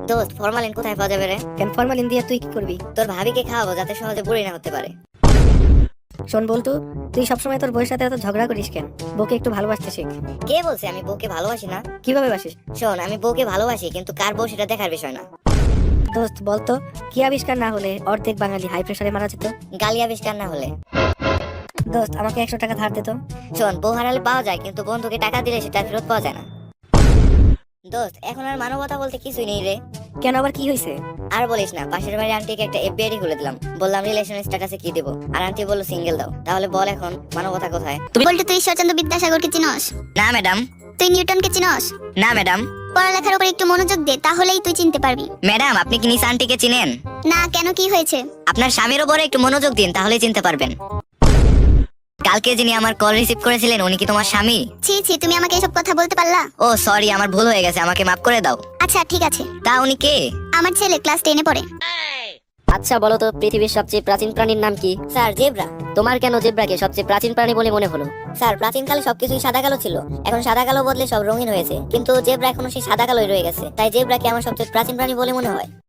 দোস্ত ফরমালিন কোথায় পাওয়া যাবে রে? কেন ফরমালিন দিয়ে তুই কি করবি? তোর ভাবিকে খাওয়াবো যাতে সহজে বুড়ি না হতে পারে। শোন বলতু, তুই সবসময় তোর বউয়ের সাথে এত ঝগড়া করিস কেন? বউকে একটু ভালোবাসতে শেখ। কে বলছে আমি বউকে ভালোবাসি না? কিভাবে বাসিস? শোন, আমি বউকে ভালোবাসি, কিন্তু কার বউ সেটা দেখার বিষয় না। দোস্ত বলতো, কি আবিষ্কার না হলে অর্ধেক বাঙালি হাই প্রেসারে মারা যেত? গালি আবিষ্কার না হলে। দোস্ত আমাকে 100 টাকা ধার দে তো। শোন, বউ হারালে পাওয়া যায়, কিন্তু বন্ধুকে টাকা দিলে সেটা আর ফেরত পাওয়া যায় না। দোস্ত এখন আর মানবতা বলতে কিছুই নেই রে। কেন, আবার কি হয়েছে? আর বলিস না, পাশের বাড়ির আন্টিকে একটা এফবি আইডি খুলে দিলাম। বললাম রিলেশন স্ট্যাটাসে কি দেবো, আর আন্টি বললো সিঙ্গেল দাও। তাহলে বল এখন মানবতা কোথায়? বলতে তুই ঈশ্বরচন্দ্র বিদ্যাসাগরকে চিনস? না ম্যাডাম। তুই নিউটনকে চিনস? না ম্যাডাম। পড়ালেখার উপর একটু মনোযোগ দে, তাহলেই তুই চিনতে পারবি। ম্যাডাম, আপনি কি নিসা আন্টিকে চিনেন? না, কেন, কি হয়েছে? আপনার স্বামীর উপরে একটু মনোযোগ দিন, তাহলেই চিনতে পারবেন। কালকে যিনি আমার কল রিসিভ করেছিলেন উনি কি তোমার স্বামী? ছি ছি, তুমি আমাকে এসব কথা বলতে পারলা? ও সরি, আমার ভুল হয়ে গেছে, আমাকে মাফ করে দাও। আচ্ছা ঠিক আছে। তা উনি কে? আমার ছেলে ক্লাস 10-এ পড়ে। আচ্ছা বলো তো, পৃথিবীর সবচেয়ে প্রাচীন প্রাণীর নাম কি? Sir zebra. তোমার কেন জেব্রাকে সবচেয়ে প্রাচীন প্রাণী বলে মনে হলো? স্যার প্রাচীনকালে সবকিছুই সাদা কালো ছিল, এখন সাদা কালো বদলে সব রঙিন হয়েছে, কিন্তু জেব্রা এখনো সেই সাদা কালোই রয়ে গেছে, তাই জেব্রাকে আমার সবচেয়ে প্রাচীন প্রাণী বলে মনে হয়।